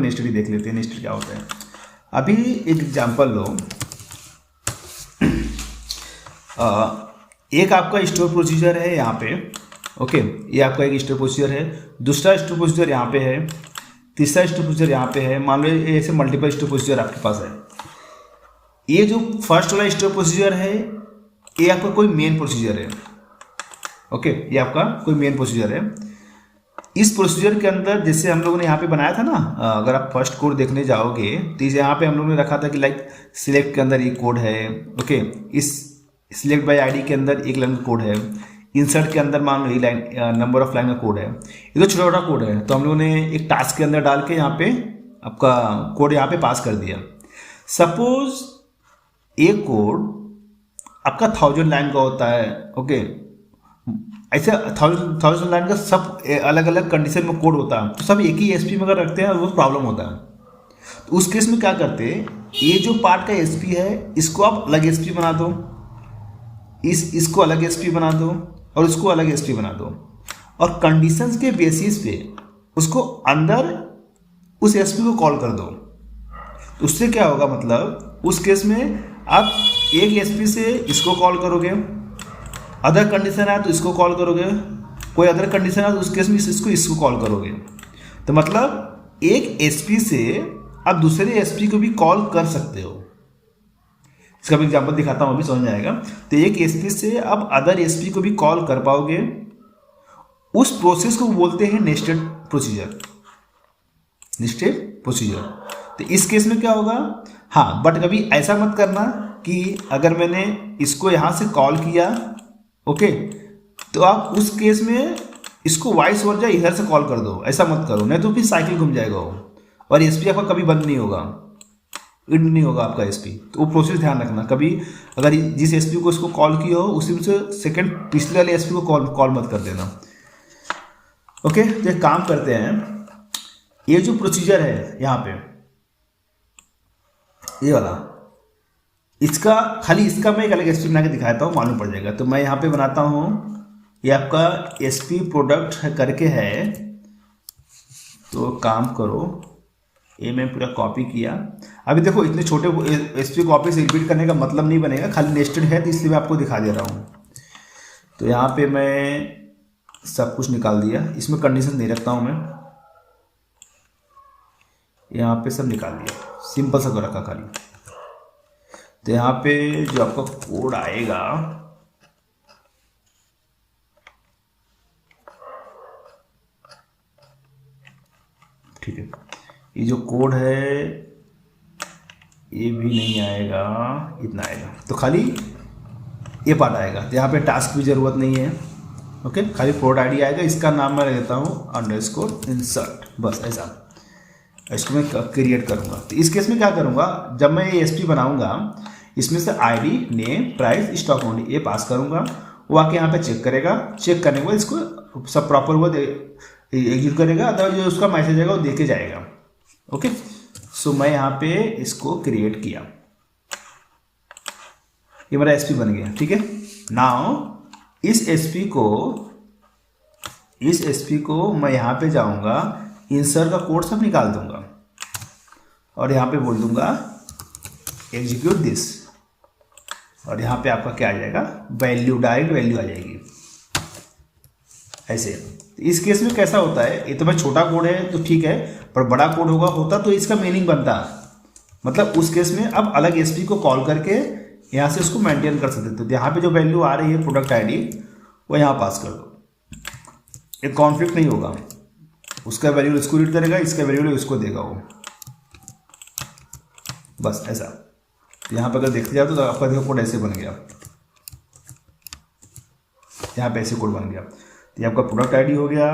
Nested ही देख लेते हैं, नेस्टेड क्या होता है। अभी एक एग्जांपल लो, एक आपका स्टोर प्रोसीजर है यहाँ पे, ओके, ये आपका एक स्टोर प्रोसीजर है, दूसरा स्टोर प्रोसीजर यहाँ पे है, तीसरा स्टोर प्रोसीजर यहाँ पे है, मान लो ऐसे मल्टीपल स्टोर प्रोसीजर आपके पास है। ये जो फर्स्ट वाला स्टोर प्रोसीजर है ये आपका कोई मेन प्रोसीजर है, ओके, ये आपका कोई मेन प्रोसीजर है। इस प्रोसीजर के अंदर जैसे हम लोगों ने यहाँ पे बनाया था ना, अगर आप फर्स्ट कोड देखने जाओगे तो यहाँ पे हम लोगों ने रखा था कि लाइक सिलेक्ट के अंदर एक कोड है, ओके, इस सिलेक्ट बाय आईडी के अंदर एक लाइन का कोड है, इंसर्ट के अंदर मान लो ये लाइन नंबर ऑफ लाइन का कोड है। ये तो छोटा छोटा कोड है, तो हम लोगों ने एक टास्क के अंदर डाल के यहाँ पे आपका कोड यहाँ पे पास कर दिया। सपोज एक कोड आपका 1000 लाइन का होता है, ओके, ऐसे 1000 लाइन का सब अलग अलग कंडीशन में कोड होता है, तो सब एक ही एसपी में अगर रखते हैं वो प्रॉब्लम होता है। तो उस केस में क्या करते हैं, ये जो पार्ट का एसपी है इसको आप अलग एसपी बना दो, इसको अलग एसपी बना दो और इसको अलग एसपी बना दो, और कंडीशंस के बेसिस पे उसको अंदर उस एसपी को कॉल कर दो। तो उससे क्या होगा, मतलब उस केस में आप एक एसपी से इसको कॉल करोगे, अदर कंडीशन है तो इसको कॉल करोगे, कोई अदर कंडीशन है तो उस केस में इसको कॉल करोगे। तो मतलब एक एसपी से आप दूसरे एसपी को भी कॉल कर सकते हो। इसका भी एग्जांपल दिखाता हूँ, अभी समझ में आएगा। तो एक एसपी से आप अदर एसपी को भी कॉल कर पाओगे। उस प्रोसेस को बोलते हैं नेस्टेड प्रोसीजर, नेस्टेड प्रोसीजर। तो इस केस में क्या होगा, हाँ, बट कभी ऐसा मत करना कि अगर मैंने इसको यहाँ से कॉल किया, ओके, तो आप उस केस में इसको वाइस वर्सा इधर से कॉल कर दो, ऐसा मत करो, नहीं तो फिर साइकिल घूम जाएगा वो, और एसपी आपका कभी बंद नहीं होगा, इंड नहीं होगा आपका एसपी। तो वो प्रोसेस ध्यान रखना, कभी अगर जिस एसपी को इसको कॉल किया हो उसी में से सेकंड पिछले वाले एसपी को कॉल मत कर देना, ओके। तो एक काम करते हैं, ये जो प्रोसीजर है यहाँ पे, ये वाला, इसका खाली इसका मैं एक अलग एसपी बना के दिखाता हूँ, मालूम पड़ जाएगा। तो मैं यहाँ पे बनाता हूँ, ये आपका एसपी प्रोडक्ट करके है, तो काम करो, ये मैं पूरा कॉपी किया। अभी देखो इतने छोटे एसपी कॉपी से रिपीट करने का मतलब नहीं बनेगा, खाली नेस्टेड है तो इसलिए मैं आपको दिखा दे रहा हूँ। तो यहाँ पे मैं सब कुछ निकाल दिया, इसमें कंडीशन नहीं रखता हूँ मैं, यहाँ पे सब निकाल दिया, सिंपल सा रखा खाली। तो यहाँ पे जो आपका कोड आएगा, ठीक है, ये जो कोड है ये भी नहीं आएगा, इतना आएगा, तो खाली ये पार्ट आएगा। तो यहाँ पे टास्क की ज़रूरत नहीं है, ओके, खाली प्रोडक्ट आईडी आएगा, इसका नाम मैं लेता हूँ अंडरस्कोर इंसर्ट, बस ऐसा, इसको मैं क्रिएट करूँगा। तो इस केस में क्या करूँगा, जब मैं ये एसपी बनाऊँगा, इसमें से ID, name, price, stock only ये पास करूँगा, वो आके यहाँ पे चेक करेगा, चेक करने के बाद इसको सब प्रॉपर वो एग्जीक्यूट करेगा, अदरवाइज जो उसका मैसेज आएगा वो देके जाएगा, ओके। सो मैं यहाँ पे इसको क्रिएट किया, ये मेरा एसपी बन गया, ठीक है। नाउ इस एसपी को मैं यहाँ पे जाऊँगा, इंसर्ट का कोड सब निकाल दूंगा और यहाँ पे बोल दूंगा एग्जीक्यूट दिस, और यहाँ पे आपका क्या आ जाएगा, वैल्यू, डायरेक्ट वैल्यू आ जाएगी ऐसे। इस केस में कैसा होता है, ये तो भाई छोटा कोड है तो ठीक है, पर बड़ा कोड होता तो इसका मीनिंग बनता, मतलब उस केस में अब अलग एसपी को कॉल करके यहाँ से उसको मेंटेन कर सकते। तो यहाँ पे जो वैल्यू आ रही है प्रोडक्ट आईडी वो यहाँ पास कर दो, एक कॉन्फ्लिक्ट नहीं होगा, उसका वैल्यू इसको रीड करेगा, इसका वैल्यू इसको देगा वो, बस ऐसा। यहाँ पे अगर देखते जाओ तो आपका देखो कोड ऐसे बन गया, यहाँ पे ऐसे कोड बन गया। ये आपका प्रोडक्ट आईडी हो गया,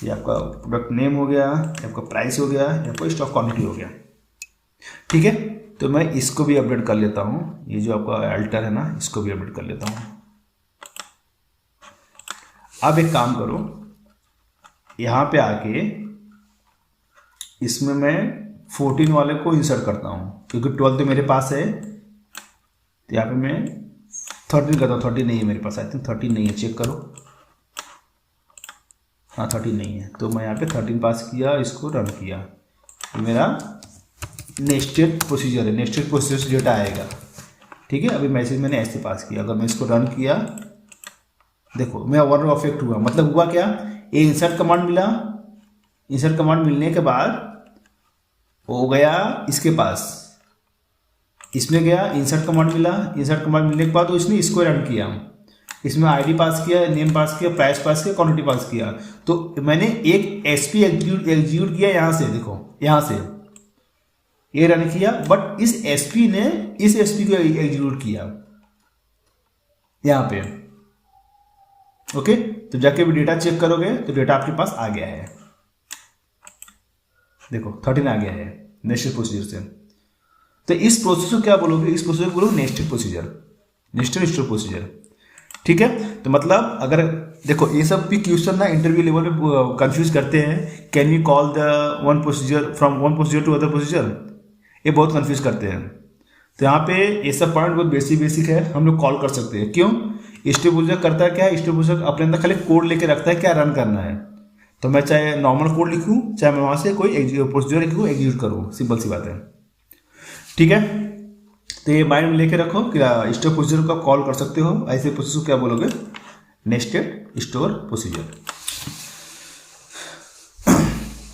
ये आपका प्रोडक्ट नेम हो गया, ये आपका प्राइस हो गया, ये आपका स्टॉक क्वांटिटी हो गया, ठीक है। तो मैं इसको भी अपडेट कर लेता हूँ, ये जो आपका अल्टर है ना, इसको भी अपडेट कर लेता हूँ। अब एक काम करो, यहाँ पे आके इसमें मैं 14 वाले को इंसर्ट करता हूँ, क्योंकि 12 तो मेरे पास है, तो यहाँ पे मैं 13 करता हूँ। 13 नहीं है मेरे पास, आई थिंक 13 नहीं है, चेक करो, हाँ 13 नहीं है, तो मैं यहाँ पे 13 पास किया, इसको रन किया, मेरा नेस्टेड प्रोसीजर है, नेस्टेड प्रोसीजर से डेटा आएगा। ठीक है, अभी मैसेज मैंने ऐसे पास किया, अगर मैं इसको रन किया, देखो मैं ओवरफ्लो अफेक्ट हुआ, मतलब हुआ क्या, ये इंसर्ट कमांड मिला, इंसर्ट कमांड मिलने के बाद हो गया इसके पास, इसमें गया, इंसर्ट कमांड मिला, इंसर्ट कमांड मिलने के बाद तो इसने इसको रन किया, इसमें आईडी पास किया, नेम पास किया, प्राइस पास किया, क्वांटिटी पास किया, तो मैंने एक एसपी एग्जीक्यूट किया यहाँ से, देखो यहाँ से ये रन किया, बट इस एसपी ने इस एसपी को एग्जीक्यूट किया यहाँ पे। ओके, तो जाके भी डेटा चेक करोगे तो डेटा आपके पास आ गया है, देखो 13 आ गया है नेस्टेड प्रोसीजर से। तो इस प्रोसेस को क्या बोलोगे, इस प्रोसेस को बोलोगे nested procedure, nested store procedure. ठीक है, तो मतलब अगर देखो ये सब भी क्वेश्चन ना इंटरव्यू लेवल पे कंफ्यूज करते हैं, can we call the one procedure from one procedure to other procedure, ये बहुत कंफ्यूज करते हैं। तो यहाँ पे ये सब पॉइंट बहुत बेसिक है, हम लोग कॉल कर सकते हैं। क्यों, स्टोर प्रोसीजर करता है क्या है, स्टोर प्रोसीजर अपने अंदर खाली कोड लेके रखता है क्या रन करना है, तो मैं चाहे नॉर्मल कोड लिखूँ, चाहे मैं वहाँ से कोई प्रोसीजर लिखूँ, एग्जीक्यूट करूँ, सिंपल सी बात है। ठीक है, तो ये माइंड में लेके रखो कि स्टोर प्रोसीजर को कॉल कर सकते हो, ऐसे प्रोसेस को क्या बोलोगे, नेस्टेड स्टोर प्रोसीजर।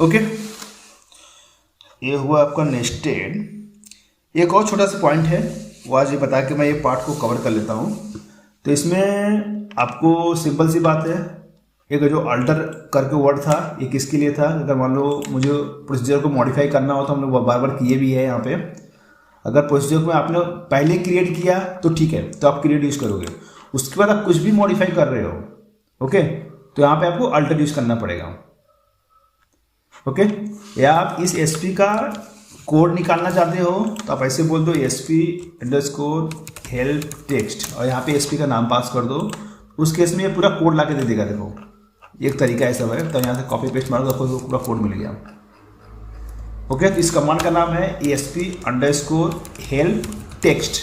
ओके, ये हुआ आपका नेस्टेड। एक और छोटा सा पॉइंट है, वो आज ये बता के मैं ये पार्ट को कवर कर लेता हूँ। तो इसमें आपको सिंपल सी बात है, एक जो अल्टर करके वर्ड था, ये किसके लिए था, अगर मान लो मुझे प्रोसीजर को मॉडिफाई करना हो तो हम लोग बार बार किए भी है यहाँ पे। अगर प्रोसीजर को आपने पहले क्रिएट किया तो ठीक है, तो आप क्रिएट यूज करोगे, उसके बाद आप कुछ भी मॉडिफाई कर रहे हो, ओके, तो यहाँ पे आपको अल्टर यूज करना पड़ेगा। ओके, या आप इस एसपी का कोड निकालना चाहते हो तो आप ऐसे बोल दो SP_help text और यहाँ पे एसपी का नाम पास कर दो, उस केस में ये पूरा कोड ला के दे देगा। देखो एक तरीका ऐसा है, तो यहाँ से कॉपी पेस्ट मारो तो पूरा कोड मिल गया। ओके, तो इस कमांड का नाम है ASP_help text,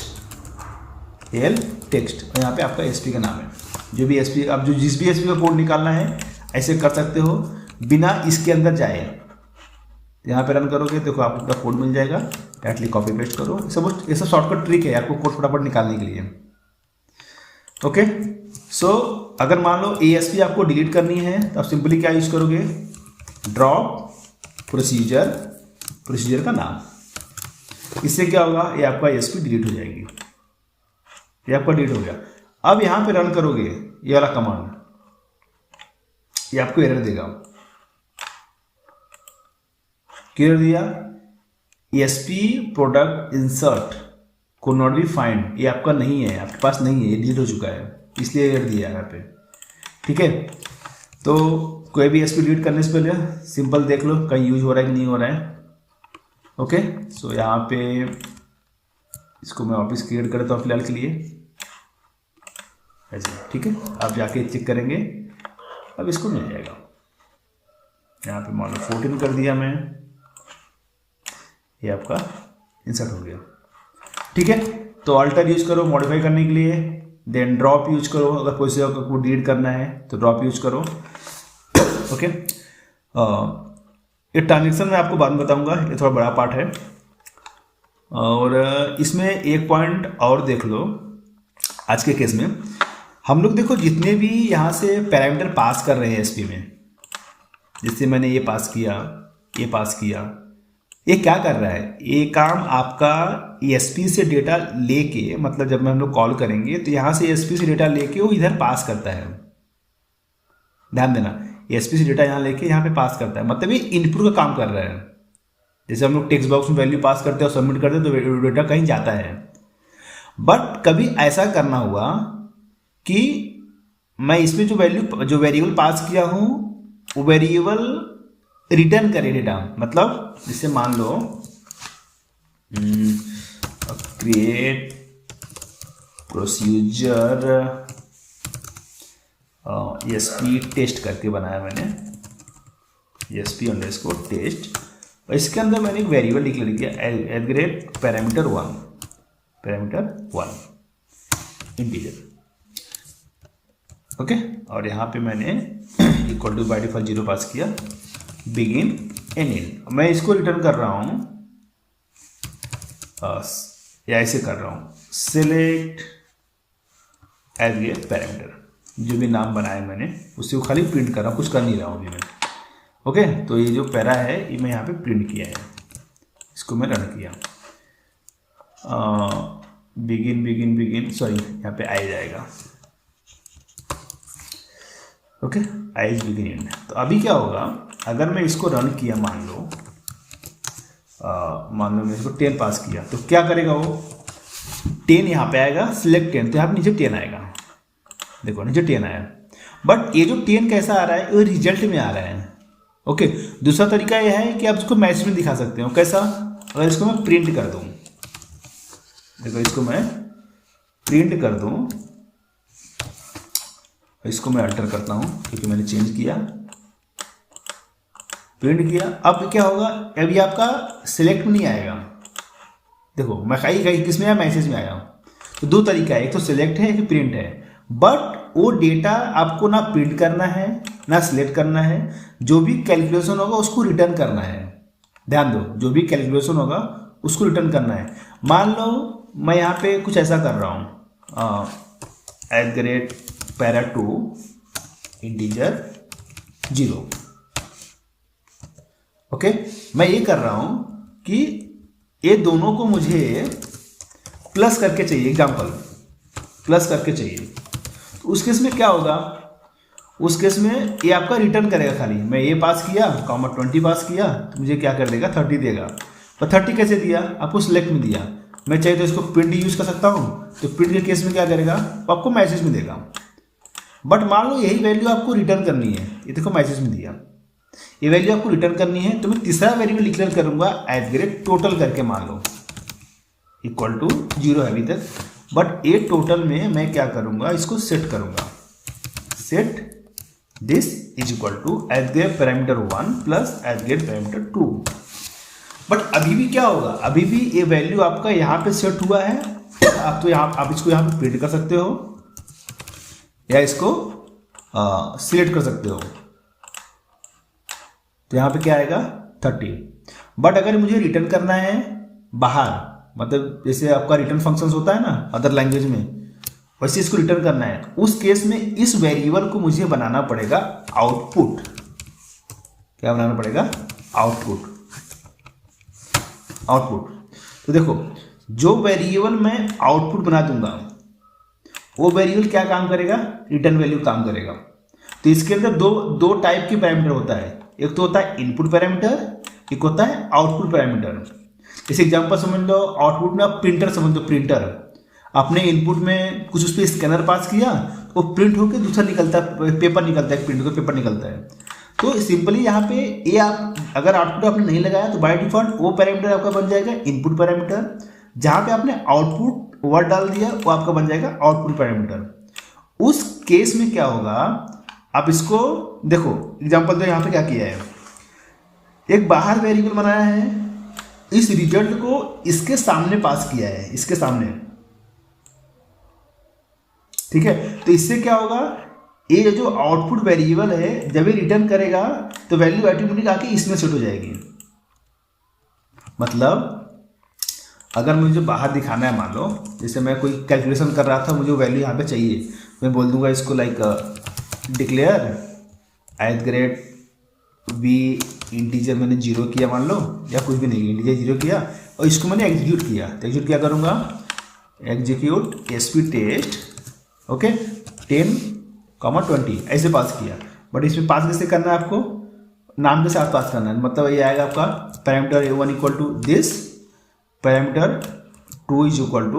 और यहाँ पे आपका एसपी का नाम है। जो भी एसपी आप जो जिस भी एसपी का कोड निकालना है ऐसे कर सकते हो बिना इसके अंदर जाए। यहाँ पे रन करोगे देखो आपको पूरा कोड मिल जाएगा, डायरेक्टली कॉपी पेस्ट करो। ये सब शॉर्टकट ट्रिक है आपको कोड फटाफट निकालने के लिए। ओके, सो अगर मान लो ASP आपको डिलीट करनी है तो आप सिंपली क्या यूज करोगे, ड्रॉप प्रोसीजर का नाम। इससे क्या होगा, ये आपका ASP डिलीट हो जाएगी, ये आपका डिलीट हो गया। अब यहाँ पे रन करोगे ये वाला कमांड, ये आपको एरर देगा, क्लियर दिया, ASP प्रोडक्ट इंसर्ट को नॉट बी फाइंड, ये आपका नहीं है, आपके पास नहीं है, ये डिलीट हो चुका है, इसलिए एरर दिया है यहाँ पे। ठीक है, तो कोई भी ASP डिलीट करने से पहले सिंपल देख लो कहीं यूज हो रहा है कि नहीं हो रहा है। ओके, सो यहाँ पे इसको मैं वापस क्रिएट करता हूँ फिलहाल के लिए ऐसे। ठीक है, आप जाके चेक करेंगे, अब इसको मिल जाएगा। यहाँ पे मान लो 14 कर दिया मैं, ये आपका इंसर्ट हो गया। ठीक है, तो अल्टर यूज करो मॉडिफाई करने के लिए, देन ड्रॉप यूज करो अगर कोई से को डिलीट करना है तो ड्रॉप यूज करो। ओके, ये ट्रांजेक्शन में आपको बाद में बताऊंगा, ये थोड़ा बड़ा पार्ट है। और इसमें एक पॉइंट और देख लो, आज के केस में हम लोग देखो जितने भी यहाँ से पैरामीटर पास कर रहे हैं एसपी में, जिससे मैंने ये पास किया, ये पास किया, ये क्या कर रहा है, ये काम आपका एसपी से डेटा लेके, मतलब जब हम लोग कॉल करेंगे तो यहाँ से एसपी से डेटा लेके वो इधर पास करता है। ध्यान देना, एसपी से डेटा यहाँ लेके यहाँ पे पास करता है, मतलब ये इनपुट का काम कर रहा है। जैसे हम लोग टेक्स्ट बॉक्स में वैल्यू पास करते हैं और सबमिट करते हैं तो डेटा कहीं जाता है। बट कभी ऐसा करना हुआ कि मैं इसमें जो वेरिएबल पास किया हूँ वो वेरिएबल रिटर्न करे डेटा, मतलब जैसे मान लो क्रिएट प्रोसीजर एसपी टेस्ट करके बनाया मैंने, SP_टेस्ट, और इसके अंदर मैंने एक वेरिएबल डिक्लेयर किया पैरामीटर 1 इंटीजर। ओके, और यहाँ पे मैंने equal to by default 0 pass किया, बिगिन एन इन, मैं इसको रिटर्न कर रहा हूँ या ऐसे कर रहा हूँ, सेलेक्ट एज ए पैरामीटर, जो भी नाम बनाया मैंने उसी को खाली प्रिंट कर रहा हूँ, कुछ कर नहीं रहा हूँ अभी मैं। ओके, तो ये जो पैरा है ये मैं यहाँ पे प्रिंट किया है, इसको मैं रन किया, बिगिन सॉरी यहाँ पे आई जाएगा। Okay, eyes begin and. तो अभी क्या होगा, अगर मैं इसको रन किया, मान लो मैं इसको 10 पास किया, तो क्या करेगा वो, 10 यहाँ पे आएगा, सिलेक्ट 10, तो यहाँ पे नीचे 10 आएगा, देखो नीचे 10 आया। बट ये जो 10 कैसा आ रहा है, वो रिजल्ट में आ रहा है। ओके, दूसरा तरीका यह है कि आप इसको मैसेज में दिखा सकते हो, कैसा, अगर इसको मैं प्रिंट कर दूँ, देखो इसको मैं प्रिंट कर दूँ, इसको मैं अल्टर करता हूँ क्योंकि मैंने चेंज किया, प्रिंट किया। अब क्या होगा, अभी आपका सिलेक्ट में नहीं आएगा, देखो मैं कहीं किस में आया, मैसेज में आया। तो दो तरीका है, एक तो सिलेक्ट है एक प्रिंट है। बट वो डेटा आपको ना प्रिंट करना है ना सिलेक्ट करना है, जो भी कैलकुलेशन होगा उसको रिटर्न करना है। ध्यान दो, जो भी कैलकुलेशन होगा उसको रिटर्न करना है। मान लो मैं यहाँ पे कुछ ऐसा कर रहा हूँ, @para2 इंटीजर 0। ओके, मैं ये कर रहा हूँ कि ये दोनों को मुझे प्लस करके चाहिए, एग्जाम्पल प्लस करके चाहिए। तो उस केस में क्या होगा, उस केस में ये आपका रिटर्न करेगा खाली, मैं ये पास किया, (20 पास किया, तो मुझे क्या कर देगा, 30 देगा। तो 30 कैसे दिया, आपको सिलेक्ट में दिया। मैं चाहे तो इसको प्रिंट यूज कर सकता हूँ, तो प्रिंट के केस में क्या करेगा, वो आपको मैसेज में देगा। बट मान लो यही वैल्यू आपको रिटर्न करनी है, ये देखो मैसेज में दिया, ये वैल्यू आपको रिटर्न करनी है, तो मैं तीसरा वेरिएबल डिक्लेयर करूंगा @total करके, मान लो इक्वल टू 0 है अभी तक। बट ये टोटल में मैं क्या करूंगा, इसको सेट करूंगा, set this is equal to @parameter1 plus @parameter2। But अभी भी क्या होगा, अभी भी ये वैल्यू आपका यहाँ पे सेट हुआ है। आप तो यहाँ, आप इसको यहाँ पे प्रिंट कर सकते हो या इसको सिलेक्ट कर सकते हो। तो यहाँ पे क्या आएगा, 30। बट अगर मुझे रिटर्न करना है बाहर, मतलब जैसे आपका रिटर्न फंक्शंस होता है ना अदर लैंग्वेज में, वैसे इसको रिटर्न करना है, उस केस में इस वेरिएबल को मुझे बनाना पड़ेगा आउटपुट। क्या बनाना पड़ेगा, आउटपुट। तो देखो, जो वेरिएबल मैं आउटपुट बना दूंगा वो वेरिएबल क्या काम करेगा, रिटर्न वैल्यू काम करेगा। तो इसके अंदर दो टाइप के पैरामीटर होता है, एक तो होता है इनपुट पैरामीटर, एक होता है आउटपुट पैरामीटर। जैसे एग्जांपल समझ लो, आउटपुट में आप प्रिंटर समझ लो, प्रिंटर आपने इनपुट में कुछ उस पर स्कैनर पास किया, वो प्रिंट होकर दूसरा निकलता है, पेपर निकलता है, प्रिंट होकर पेपर निकलता है। तो सिंपली यहाँ पे ये आप अगर आउटपुट आपने नहीं लगाया तो बाय डिफॉल्ट वो पैरामीटर आपका बन जाएगा इनपुट पैरामीटर, जहाँ पे आपने आउटपुट वर्ड डाल दिया वो आपका बन जाएगा आउटपुट पैरामीटर। उस केस में क्या होगा, आप इसको देखो एग्जांपल तो यहाँ पे क्या किया है, एक बाहर वेरिएबल बनाया है, इस रिजल्ट को इसके सामने पास किया है, इसके सामने, ठीक है। तो इससे क्या होगा, ये जो आउटपुट वेरिएबल है जब ये रिटर्न करेगा तो वैल्यू ऑटोमेटिक आके इसमें सेट हो जाएगी। मतलब अगर मुझे बाहर दिखाना है, मान लो जैसे मैं कोई कैलकुलेशन कर रहा था, मुझे वैल्यू यहाँ पे चाहिए, मैं बोल दूंगा इसको लाइक डिक्लेयर @v इंटीजर मैंने 0 किया मान लो, या कुछ भी नहीं, इंटीजर 0 किया और इसको मैंने एग्जीक्यूट किया। तो एग्जीक्यूट क्या करूँगा, एग्जीक्यूट sp टेस्ट, ओके 10,20 ऐसे पास किया। बट इसमें पास कैसे करना है, आपको नाम के साथ पास करना है। मतलब ये आएगा आपका parameter a1 equal to this, parameter 2 is equal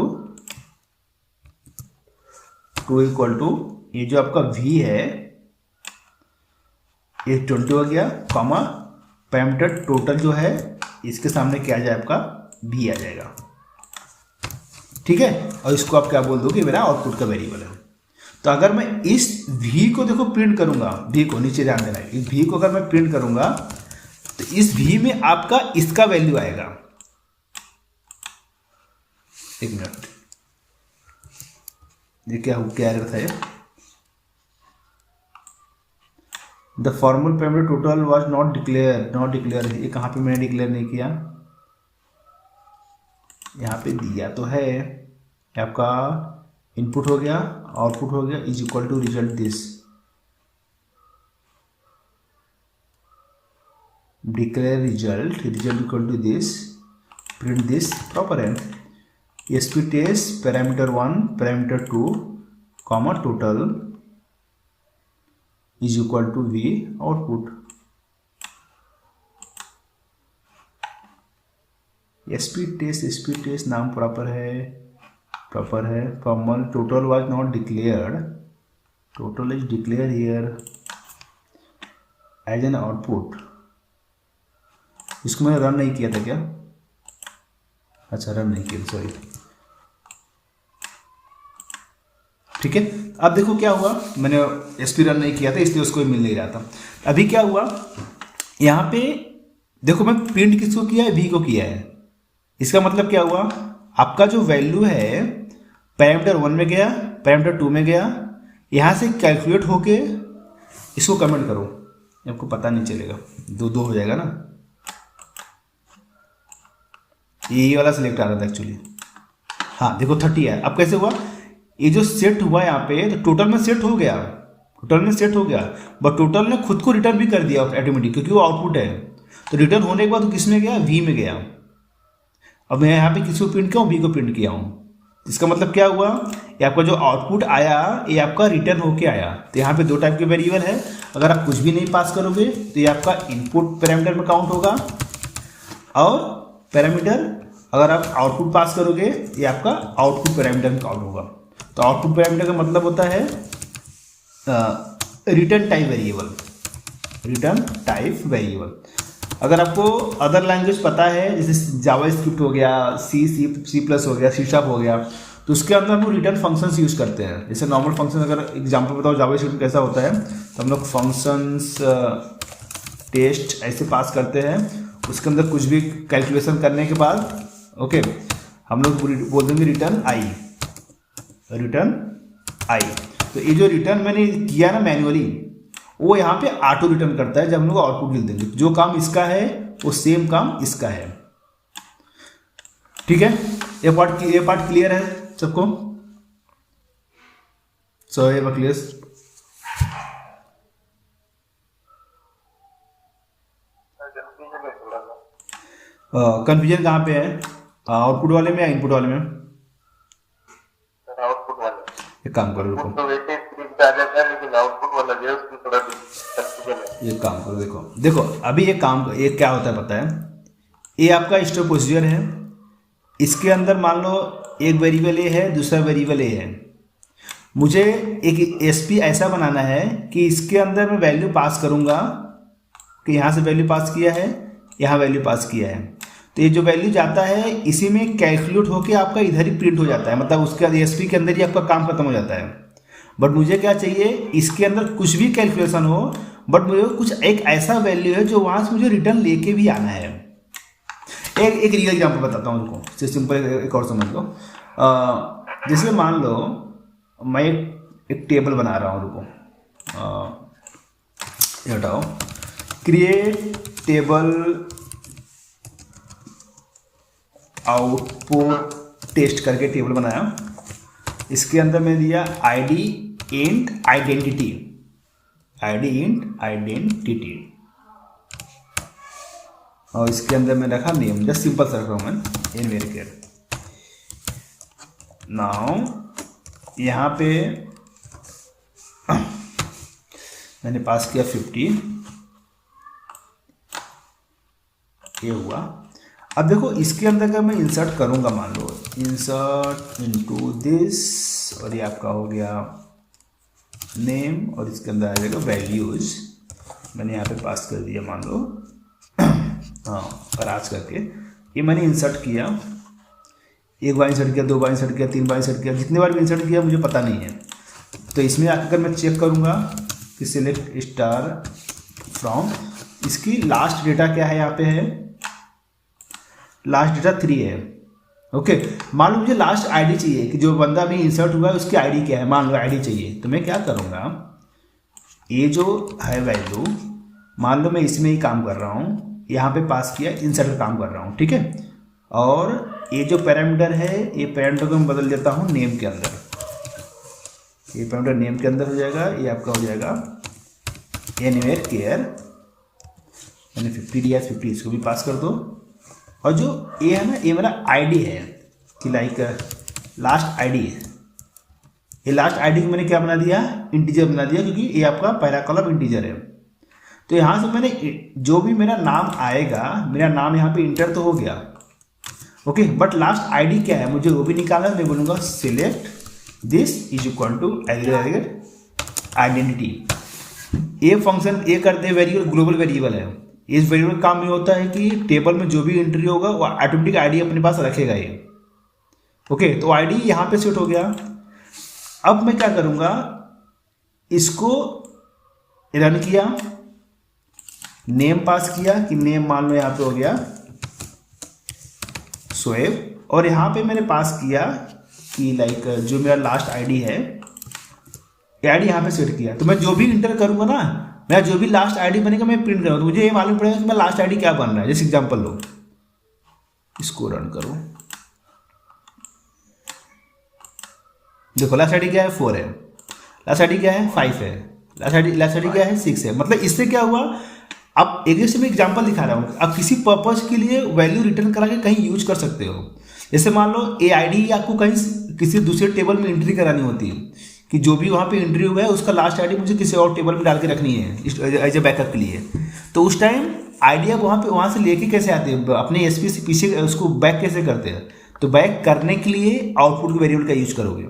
to ये जो आपका v है ये 20 हो गया, कॉमा पैरामीटर टोटल जो है इसके सामने क्या आ जाए, आपका v आ जाएगा, ठीक है। और इसको आप क्या बोल दो कि मेरा आउटपुट का वेरिएबल है। तो अगर मैं इस v को देखो प्रिंट करूंगा, v को नीचे ध्यान देना है, इस v को अगर मैं प्रिंट करूंगा तो इस v में आपका इसका वैल्यू आएगा। एक मिनट, ये क्या एरर था, the formal parameter total was not declare, ये कहाँ पे मैंने डिक्लेयर नहीं किया, यहाँ पे दिया तो है, आपका इनपुट हो गया, आउटपुट हो गया, is equal to result this, declare result equal to this, print this proper है, SP test parameter 1 parameter 2 comma total is equal to we output, SP test नाम प्रॉपर है, formal total was not declared, total is declare here as an output, इसको मैंने run नहीं किया था क्या, अच्छा रन नहीं किया, सॉरी, ठीक है। अब देखो क्या हुआ, मैंने एसपी रन नहीं किया था इसलिए उसको मिल नहीं रहा था। अभी क्या हुआ, यहाँ पे देखो मैं प्रिंट किसको किया है, वी को किया है, इसका मतलब क्या हुआ, आपका जो वैल्यू है पैरामीटर 1 में गया, पैरामीटर 2 में गया, यहाँ से कैलकुलेट होके इसको कमेंट करो, आपको पता नहीं चलेगा, दो हो जाएगा ना, ये वाला सिलेक्ट आ रहा था एक्चुअली, हाँ देखो 30 है। अब कैसे हुआ, ये जो सेट हुआ यहाँ पे तो टोटल में सेट हो गया, बट टोटल ने खुद को रिटर्न भी कर दिया ऑटोमेटिक, क्योंकि वो आउटपुट है, तो रिटर्न होने के बाद किस में गया, वी में गया। अब मैं यहाँ पे किसको प्रिंट किया हूँ, वी को प्रिंट किया हूँ, इसका मतलब क्या हुआ, ये आपका जो आउटपुट आया ये आपका रिटर्न होके आया। तो यहाँ पे दो टाइप के वेरिएबल है, अगर आप कुछ भी नहीं पास करोगे तो ये आपका इनपुट पैरामीटर में काउंट होगा, और पैरामीटर अगर आप आउटपुट पास करोगे ये आपका आउटपुट पैरामीटर में काउंट होगा। तो आउटपुट पैरामीटर का मतलब होता है रिटर्न टाइप वेरिएबल। अगर आपको अदर लैंग्वेज पता है, जैसे जावा स्क्रिप्ट हो गया, सी प्लस हो गया, सी शार्प हो गया, तो उसके अंदर हम लोग रिटर्न फंक्शंस यूज़ करते हैं। जैसे नॉर्मल फंक्शन, अगर एग्जांपल बताओ जावा स्क्रिप्ट कैसा होता है, तो हम लोग फंक्शंस टेस्ट ऐसे पास करते हैं, उसके अंदर कुछ भी कैलकुलेशन करने के बाद ओके हम लोग बोल देंगे रिटर्न आई। तो ये जो रिटर्न मैंने किया ना मैन्युअली, वो यहाँ पे ऑटो रिटर्न करता है जब हम लोग आउटपुट लिख देंगे। जो काम इसका है वो सेम काम इसका है, ठीक है। ये पार्ट क्लियर है सबको? सो ये क्लियर, कंफ्यूजन कहाँ पे है, आउटपुट वाले में या इनपुट वाले में? आउटपुट वाले। एक काम करो, रुको, तो वैसे प्रिंट आ जाता है, लेकिन आउटपुट वाला जो है उसमें थोड़ा कंफ्यूजन है। ये काम करो, देखो अभी ये क्या होता है पता है, ये आपका स्टोर प्रोसीजर है, इसके अंदर मान लो एक वेरिएबल ए है, दूसरा वेरिएबल ए है। मुझे एक एसपी ऐसा बनाना है कि इसके अंदर मैं वैल्यू पास करूँगा कि यहाँ से वैल्यू पास किया है, यहाँ वैल्यू पास किया है, तो ये जो वैल्यू जाता है इसी में कैलकुलेट होके आपका इधर ही प्रिंट हो जाता है, मतलब उसके एसपी के अंदर ही आपका काम खत्म हो जाता है। बट मुझे क्या चाहिए, इसके अंदर कुछ भी कैलकुलेशन हो, बट मुझे कुछ एक ऐसा वैल्यू है जो वहाँ से मुझे रिटर्न लेके भी आना है। एक रियल एग्जाम्पल बताता हूँ, उनको सिंपल एक और समझ लो। जैसे मान लो मैं एक टेबल बना रहा हूँ, रुको ये हटाओ, क्रिएट टेबल आउटपुट टेस्ट करके टेबल बनाया। इसके अंदर मैं दिया आईडी इंट आइडेंटिटी, और इसके अंदर मैं रखा नेम, जस्ट सिंपल सा रख रहा हूँ मैं, इन वेरी केयर। नाउ यहाँ पे मैंने पास किया 50, ये हुआ। अब देखो इसके अंदर अगर मैं इंसर्ट करूँगा, मान लो इंसर्ट इनटू दिस, और ये आपका हो गया नेम, और इसके अंदर आ जाएगा वैल्यूज। मैंने यहाँ पे पास कर दिया, मान लो हाँ कराज करके, ये मैंने इंसर्ट किया, एक बार इंसर्ट किया, दो बार इंसर्ट किया, तीन बार इंसर्ट किया, जितने बार भी इंसर्ट किया मुझे पता नहीं है। तो इसमें आकर मैं चेक करूँगा कि सिलेक्ट स्टार फ्रॉम, इसकी लास्ट डेटा क्या है, यहाँ पे है लास्ट डेटा 3 है। ओके, मान लो मुझे लास्ट आईडी चाहिए कि जो बंदा भी इंसर्ट हुआ है उसकी आईडी क्या है, मान लो आईडी चाहिए, तो मैं क्या करूँगा, ये जो है वैल्यू, मान लो मैं इसमें ही काम कर रहा हूँ, यहाँ पे पास किया, इंसर्ट का काम कर रहा हूँ, ठीक है। और ये जो पैरामीटर है, ये पैरामीटर को मैं बदल देता हूँ नेम के अंदर, ये पैरामीटर नेम के अंदर हो जाएगा, ये आपका हो जाएगा एनीवेयर केयर, मैंने 50 दिया, 50 इसको भी पास कर दो। और जो ये है ना, ये मेरा आईडी है कि लाइक लास्ट आईडी है, ये लास्ट आईडी को मैंने क्या बना दिया, इंटीजर बना दिया, क्योंकि ये आपका पहला कॉलम इंटीजर है। तो यहाँ से मैंने जो भी मेरा नाम आएगा, मेरा नाम यहाँ पे इंटर तो हो गया, ओके, बट लास्ट आईडी क्या है मुझे वो भी निकालना है। मैं बोलूँगा select this is equal to identity. ये फंक्शन ये करते हैं वेरिएबल, ग्लोबल वेरिएबल है। इस वेरिएबल का काम ये होता है कि टेबल में जो भी एंट्री होगा वो ऑटोमेटिक आईडी अपने पास रखेगा ये, ओके। तो आईडी यहाँ पे सेट हो गया। अब मैं क्या करूँगा, इसको रन किया, नेम पास किया कि नेम मान लो यहाँ पे हो गया शोएब, और यहाँ पे मैंने पास किया कि लाइक जो मेरा लास्ट आईडी है, ये आईडी यहाँ पे सेट किया। तो मैं जो भी इंटर करूँगा ना, मेरा जो भी लास्ट आईडी बनेगा मैं प्रिंट करूँगा, तो मुझे ये मालूम पड़ेगा कि मैं लास्ट आईडी क्या बन रहा है। जैसे एग्जांपल लो, इसको रन करो, देखो लास्ट आईडी क्या है 4 है, लास्ट आईडी क्या है 5 है, लास्ट आईडी क्या है 6 है। मतलब इससे क्या हुआ, अब एक जैसे मैं एग्जांपल दिखा रहा हूँ, अब किसी पर्पस के लिए वैल्यू रिटर्न करा के कहीं यूज कर सकते हो। जैसे मान लो ए आईडी आपको कहीं किसी दूसरे टेबल में एंट्री करानी होती है, कि जो भी वहाँ पे एंट्री हुआ है उसका लास्ट आईडी मुझे किसी और टेबल में डाल के रखनी है एज ए बैकअप के लिए। तो उस टाइम आइडिया वहाँ से लेके कैसे आते हैं, अपने एसपी से पीछे उसको बैक कैसे करते हैं। तो बैक करने के लिए आउटपुट वेरिएबल का यूज करोगे।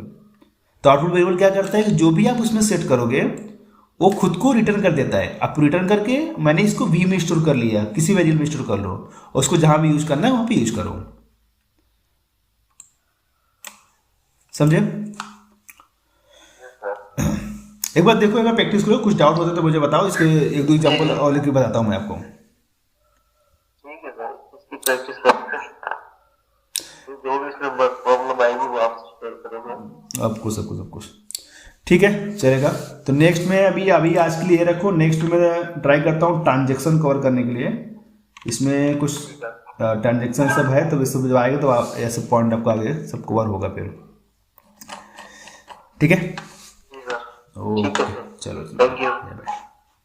तो आउटपुट वेरिएबल क्या करता है कि जो भी आप उसमें सेट करोगे वो खुद को रिटर्न कर देता है। आप रिटर्न करके मैंने इसको वी में स्टोर कर लिया, किसी वेरिएबल में स्टोर कर लो, और उसको जहां भी यूज करना है वहां पे यूज करो। समझे? एक बार देखो, एक बार प्रैक्टिस करो, कुछ डाउट होता तो मुझे बताओ, इसके एक दो एग्जांपल और लेके बताता हूं मैं आपको। ठीक है सर, इसकी प्रैक्टिस करते हैं, जो भी इसमें प्रॉब्लम आएगी वो आप शेयर करेंगे आपको, सब कुछ ठीक है, चलेगा। तो नेक्स्ट में अभी आज के लिए रखो, नेक्स्ट में ट्राई करता हूँ ट्रांजेक्शन कवर करने के लिए। इसमें कुछ ट्रांजेक्शन सब है, तो इस सब जब आएगा तो आप ऐसे पॉइंट आपको आगे सब कवर होगा फिर, ठीक है। ओके, चलो, थैंक यू।